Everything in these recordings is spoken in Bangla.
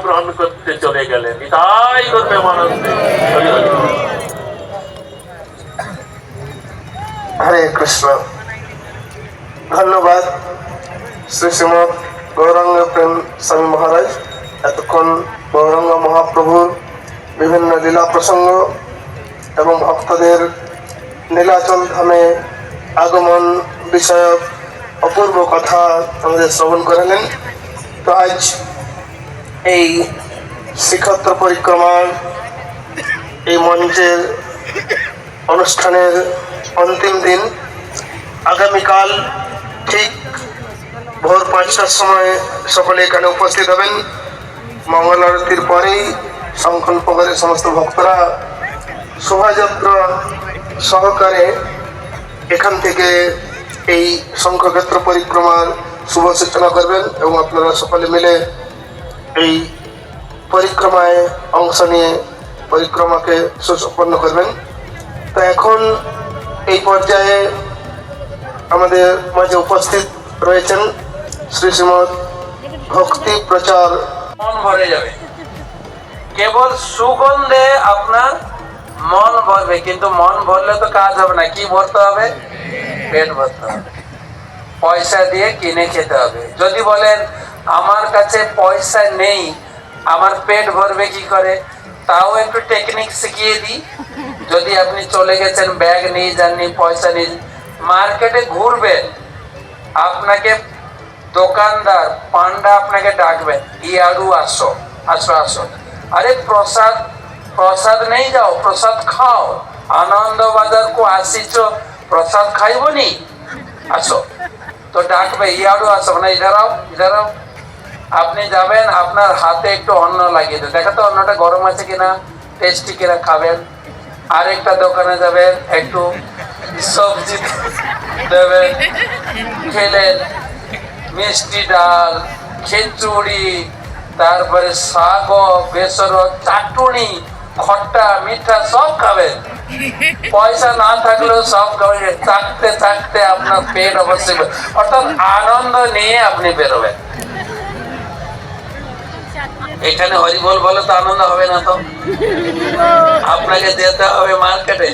গ্রহণ করতে চলে গেলেন। তাই করবে মানুষ। হরে কৃষ্ণ। ধন্যবাদ শ্রী শ্রীমৎ গৌরাঙ্গ প্রেম স্বামী মহারাজ এতক্ষণ গৌরাঙ্গ মহাপ্রভুর বিভিন্ন লীলা প্রসঙ্গ এবং ভক্তদের নীলাচল ধামে আগমন বিষয়ক অপূর্ব কথা আমাদের শ্রবণ করালেন। তো আজ এই শ্রীক্ষেত্র পরিক্রমার এই মঞ্চের অনুষ্ঠানের অন্তিম দিন। আগামীকাল ঠিক ভোর 5টার সময় সকলে এখানে উপস্থিত হবেন। মঙ্গল আরতির পরেই সংকল্পকারী সমস্ত ভক্তরা শোভাযাত্রা সহকারে এখান থেকে এই শঙ্খক্ষেত্র পরিক্রমার শুভ সূচনা করবেন এবং আপনারা সকলে মিলে এই পরিক্রমায় অংশ নিয়ে পরিক্রমাকে সুসম্পন্ন করবেন। তো এখন এই পর্যায়ে আমাদের মাঝে উপস্থিত রয়েছেন শ্রী শ্রীমৎ ভক্তি প্রচার। মন ভরে যাবে, কেবল সুগন্ধে আপনার মন ভরবে, কিন্তু মন ভরলে তো কাজ হবে না। কি ভরতে হবে? পেট ভরতে হবে, পয়সা দিয়ে কিনে খেতে হবে। যদি বলেন আমার কাছে পয়সা নেই, আমার পেট ভরবে কি করে, তাও একটু টেকনিক শিখিয়ে দিই। যদি আপনি চলে গেছেন, ব্যাগ নিয়ে যাননি, পয়সা নিয়ে, মার্কেটে ঘুরবেন, আপনাকে দোকানদার পান্ডা আপনাকে ডাকবেন, ইয়ারু আসো আসো আসো, আরে প্রসাদ প্রসাদ নেই, যাও প্রসাদ খাও, আনন্দ বাজার কো আসিছ প্রসাদ খাইবনি, আসো। তো ডাকবে, ইয়ারু আসো, মানে ইধারাও ইধারাও। আপনি যাবেন, আপনার হাতে একটু অন্ন লাগিয়ে দেবে, দেখা তো অন্নটা গরম আছে কিনা, টেস্টি কিনা, খাবেন। আরেকটা দোকানে যাবেন, একটু সবজি দেবেন, খেলেন, মিষ্টি ডাল, খিচুড়ি, তারপরে শাগ, বেসর, চাটুনি, খট্টা মিঠা সব খাবেন। পয়সা না থাকলেও সব খাবেন, চাকতে চাকতে আপনার পেট অবশ্যই, অর্থাৎ আনন্দ নিয়ে আপনি বেরোবেন। এখানে হরিবল বলে তো আনন্দ হবে না, তো আপনাকে যেতে হবে মার্কেটে।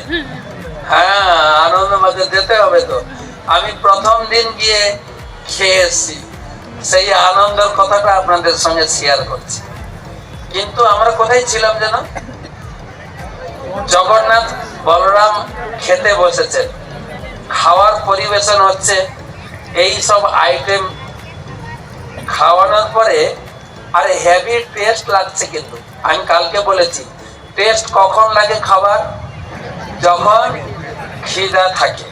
হ্যাঁ, আনন্দ বাজার যেতে হবে। তো আমি প্রথম দিন গিয়ে খেয়ে এসছি, সেই আনন্দের কথাটা আপনাদের সঙ্গে শেয়ার করছি। কিন্তু আমরা কোথায় ছিলাম যেন? জগন্নাথ বলরাম খেতে বসেছেন, খাওয়ার পরিবেশন হচ্ছে, এই সব আইটেম খাওয়ানোর পরে আরে হেভি টেস্ট লাগছে। কিন্তু আমি কালকে বলেছি, টেস্ট কখন লাগে খাবার? যখন খিদা থাকে,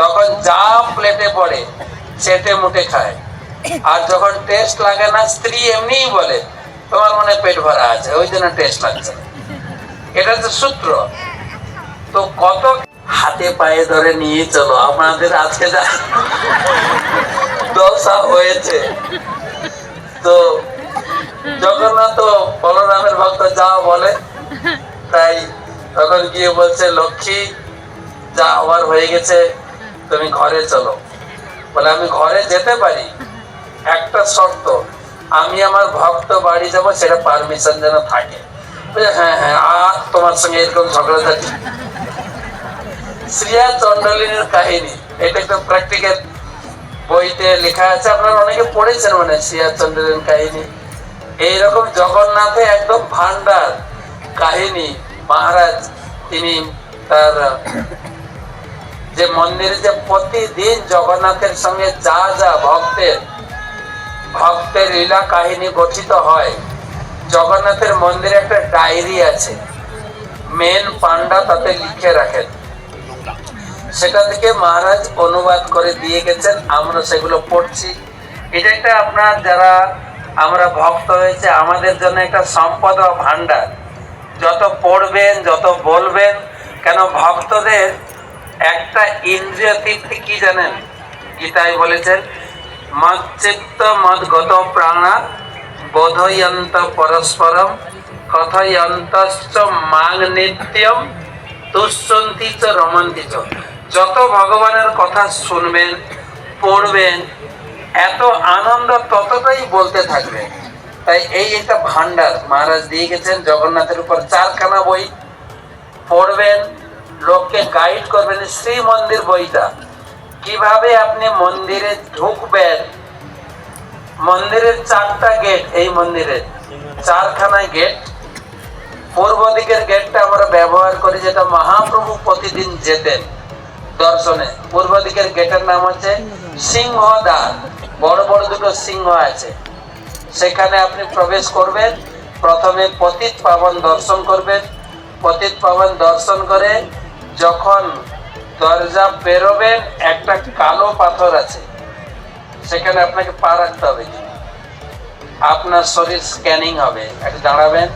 তখন যা প্লেটে পড়ে চেটে মুটে খায়। আর যখন টেস্ট লাগে না, স্ত্রী এমনিই বলে তোমার মনে পেট ভরা আছে, ওই জন্য টেস্ট লাগছে। এটা তো সূত্র। তো কত হাতে পায়ে ধরে নিয়ে চলো, আপনাদের আজকে যা দশা হয়েছে। তো জগন্নাথ বলরামের ভক্ত যা বলে তাই, তখন গিয়ে বলছে, লক্ষ্মী যা হওয়ার হয়ে গেছে, তুমি ঘরে চলো। বলে আমি ঘরে যেতে পারি, একটা শর্ত, আমি আমার ভক্ত বাড়ি যাব, সেটা পারমিশন যেন থাকে। হ্যাঁ হ্যাঁ, আর তোমার সঙ্গে এরকম ঝগড়াঝাটি। শ্রিয়া চন্ডালিনীর কাহিনী, এটা একটা প্র্যাকটিক্যাল বইতে লেখা আছে, আপনারা অনেকে পড়েছেন মানে শ্রিয়া চন্ডালিনীর কাহিনী। এইরকম জগন্নাথে একদম ভান্ডার কাহিনী। মহারাজ তিনি তার যে মন্দিরে যে প্রতিদিন জগন্নাথের সঙ্গে যা যা ভক্তের লীলা কাহিনী গঠিত হয়, জগন্নাথের মন্দিরে একটা ডায়েরি আছে, মেন পান্ডা তাতে লিখে রাখেন। সেটা থেকে মহারাজ অনুবাদ করে দিয়ে গেছেন, আমরা সেগুলো পড়ছি। এটা একটা আপনার যারা আমরা ভক্ত হয়েছে, আমাদের জন্য একটা সম্পদ ও ভান্ডার। যত পড়বেন, যত বলবেন, কেন ভক্তদের একটা ইন্দ্রিয় তৃপ্তি কি জানেন? গীতায় বলেছেন, মচ্চিত্ত মদ্গত প্রাণা বোধয়ন্ত পরস্পরম কথয়ন্তশ্চ মাং নিত্যম তুষ্যন্তি চ রমন্তি চ। যত ভগবানের কথা শুনবেন, পড়বেন, এত আনন্দ ততটাই বলতে থাকবে। তাই এই একটা ভান্ডার মহারাজ দিয়ে গেছেন জগন্নাথের উপর 4খানা বই পড়বেন, লোককে গাইড করবেন। শ্রী মন্দির বইটা কিভাবে আপনি মন্দিরে ঢুকবেন, মন্দিরের 4টা গেট, এই মন্দিরের 4খানা গেট। পূর্ব দিকের গেটটা আমরা ব্যবহার করি, যেটা মহাপ্রভু প্রতিদিন যেতেন দর্শনে। পূর্ব দিকের গেটের নাম হচ্ছে সিংহদ্বার, বড় বড় দুটো সিংহ আছে, সেখানে আপনি প্রবেশ করবেন। প্রথমে পতিত পাবন দর্শন করবেন। পতিত পাবন দর্শন করে যখন দরজা পেরোবেন, একটা কালো পাথর আছে, সেখানে আপনাকে পা রাখতে হবে, আপনার শরীর স্ক্যানিং হবে। একটু দাঁড়াবেন,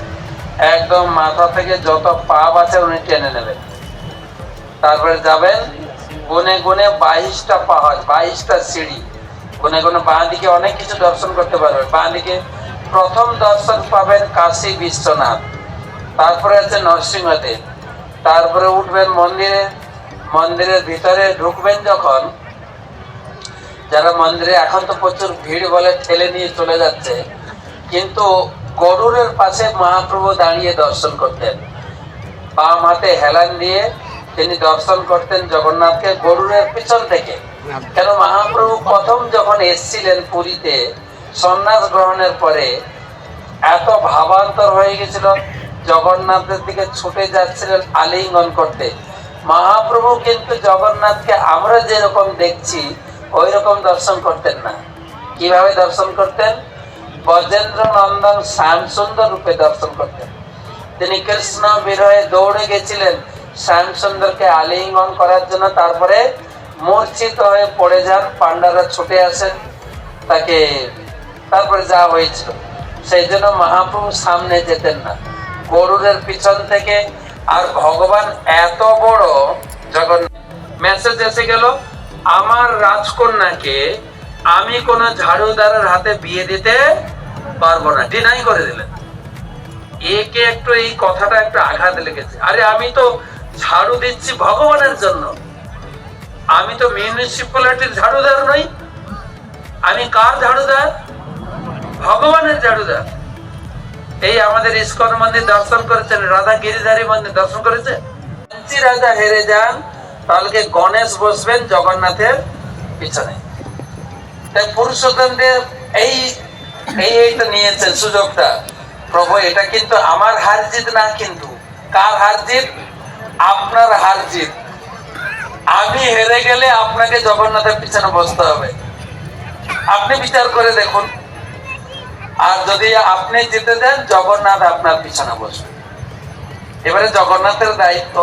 একদম মাথা থেকে যত পাপ আছে উনি টেনে নেবেন। তারপরে যাবেন, গুনে গুনে 22টা পাহাড়, 22টা সিঁড়ি, গুনে গুনে বাঁ দিকে অনেক কিছু দর্শন করতে পারবেন। বাঁ দিকে প্রথম দর্শন পাবেন কাশী বিশ্বনাথ, তারপরে আছে নরসিংহদেব। তারপরে উঠবেন মন্দিরে, মন্দিরের ভিতরে ঢুকবেন যখন, যারা মন্দিরে, এখন তো প্রচুর ভিড় বলে ঠেলে নিয়ে চলে যাচ্ছে, কিন্তু গরুরের পাশে মহাপ্রভু দাঁড়িয়ে দর্শন করতেন। বাম হাতে হেলান দিয়ে তিনি দর্শন করতেন জগন্নাথকে গরুরের পিছন থেকে। কেন মহাপ্রভু প্রথম যখন এসেছিলেন পুরীতে সন্ন্যাস গ্রহণের পরে, এত ভাবান্তর হয়ে গেছিল, জগন্নাথের দিকে ছুটে যাচ্ছিলেন আলিঙ্গন করতে। মহাপ্রভু কিন্তু জগন্নাথকে আমরা যেরকম দেখছি ওই রকম দর্শন করতেন না। কিভাবে দর্শন করতেন? ব্রজেন্দ্র নন্দন শ্যাম সুন্দর রূপে দর্শন করতেন। তিনি কৃষ্ণ বিরহে দৌড়ে গেছিলেন শ্যাম সুন্দরকে আলিঙ্গন করার জন্য, তারপরে মূর্ছিত হয়ে পড়ে যান, পান্ডারা ছুটে আসেন তাকে, তারপরে যা হয়েছিল। সেই জন্য মহাপ্রভু সামনে যেতেন না, গরুরের পিছন থেকে। আর ভগবান এত বড়, যখন মেসেজ এসে গেল আমার রাজকন্যাকে আমি কোন ঝাড়ুদারের হাতে বিয়ে দিতে পারবো না, ডিনাই করে দিলেন। একে একটু এই কথাটা একটু আঘাত লেগেছে। আরে আমি তো ঝাড়ু দিচ্ছি ভগবানের জন্য, আমি তো মিউনিসিপ্যালিটির ঝাড়ুদার নই। আমি কার ঝাড়ুদার? ভগবানের ঝাড়ুদার। এই আমাদের ইস্কন মন্দির দর্শন করেছেন, রাধা গিরিধারী মন্দির দর্শন করেছেন। রাজা হেরে যান, তাহলে গণেশ বসবেন জগন্নাথের পিছনে। তাই পুরুষোত্তম দেব এইটা নিয়েছেন সুযোগটা। প্রভু এটা কিন্তু আমার হার জিত না, কিন্তু কার হার জিত? আপনার হার জিত। আমি হেরে গেলে আপনাকে জগন্নাথের পিছনে বসতে হবে। আপনি বিচার করে দেখুন। আর যদি আপনি জিতে দেন, জগন্নাথ আপনার পিছনে বসবে। এবারে জগন্নাথের দায়িত্ব।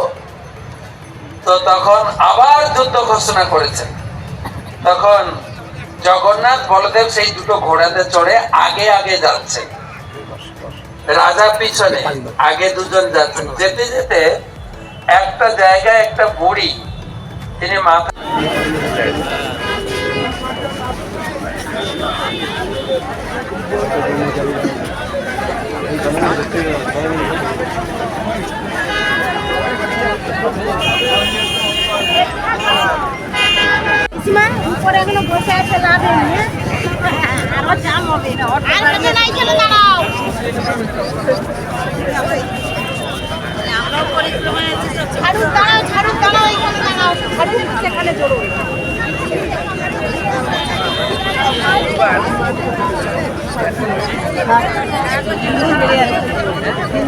তো তখন আবার যুদ্ধ ঘোষণা করেছেন। তখন জগন্নাথ বলদেব সেই দুটো ঘোড়াতে চড়ে আগে আগে যাচ্ছেন, রাজা পিছনে, আগে দুজন যাচ্ছেন। যেতে যেতে একটা জায়গায় একটা বুড়ি, তিনি মাথা উপরে এগুলো বসে আছে, যাবে আরো জাম হবে না। নাই চলে দাঁড়াও, আমরাও পরিক্রমায় ছাড়ু দাঁড়াও, ছাড়ু দাঁড়াও, এখানে দাঁড়াও, ছাড়ু সেখানে জড়ো।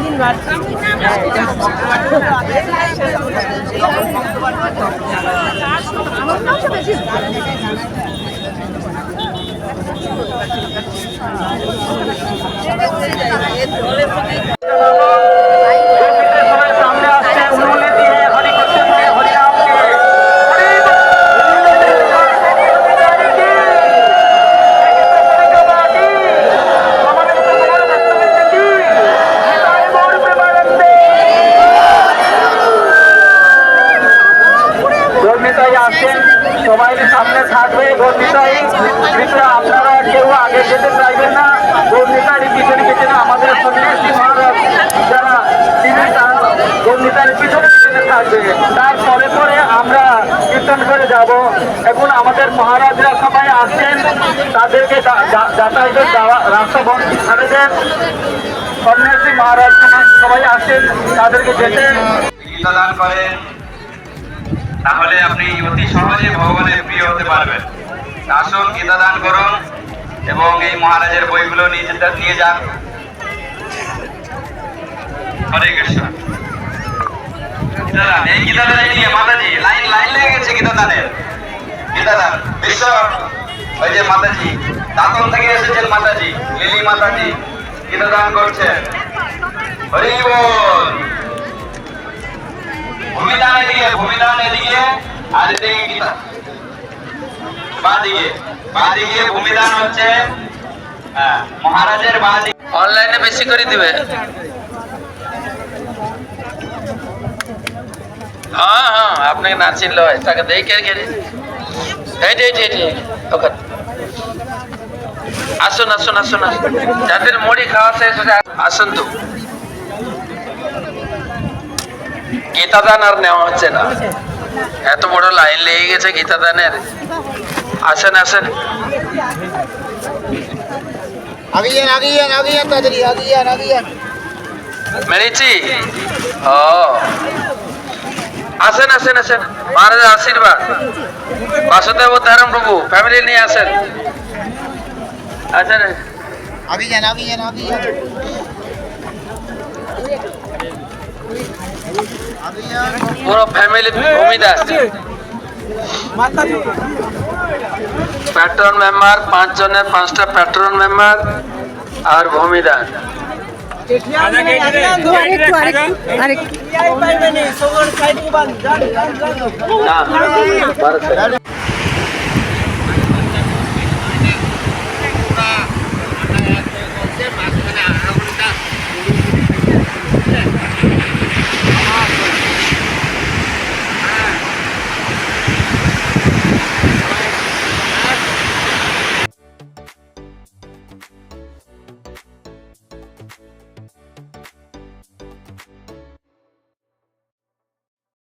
দিন বাড়ছে। সবাই সামনে থাকবে, গর্বিতাই ভিতরে আপনারা কেউ আগে যেতে চাইবেন না। গর্বিতারই পিছনে পিছনে আমাদের সন্ন্যাসী মহারাজ যারা, তিনি গর্বিতারই পিছনে পিছনে থাকবে। তারপরে পরে আমরা কীর্তন করে যাব। এখন আমাদের মহারাজরা সবাই আসছেন, তাদেরকে যাতায়াতের রাস্তা বন্ধ করে দেন। সন্ন্যাসী মহারাজ সবাই আসেন, তাদেরকে যেতে গীতা দান করেন, তাহলে আপনি অতি সহজে ভগবানের প্রিয় হতে পারবেন। আসুন গীতা দান করুন এবং এই মহারাজের বইগুলো নিয়ে যান। হরে কৃষ্ণ। এই গীতা দান নিয়ে মাতাজি লাইন লেগে গেছে। গীতা দানের বিশ্ব ওই যে মাতাজি দাতন থেকে এসেছেন, মাতাজি লিলি মাতাজি গীতা দান করছেন। হরি বল। ভূমিদান এদিকে আর এদিকে গীতা বাদিকে ভূমিদান হচ্ছে মহারাজের বাদিকে। অনলাইনে বেশি করে দিবে। হ্যাঁ হ্যাঁ, আপনাকে না চিনলে হয়, তাকে দেখে গেলে ওখানে আসুন আসুন আসুন আসুন, যাদের মুড়ি খাওয়া শেষ হয়েছে আসুন। তো গীতা দান আর নেওয়া হচ্ছে না, এত বড় লাইন লেগে গেছে গীতা দানের। আসেন আসেন, মেরেছি। ও আসেন আসেন আসেন, মহারাজ আশীর্বাদ। বাসুদেব ধর্ম প্রভু ফ্যামিলি নিয়ে আসেন। আসেন পুরো ফ্যামিলি ভূমিদাস প্যাট্রন মেম্বার, 5 জনের 5টা প্যাট্রন মেম্বার আর ভূমিদান। না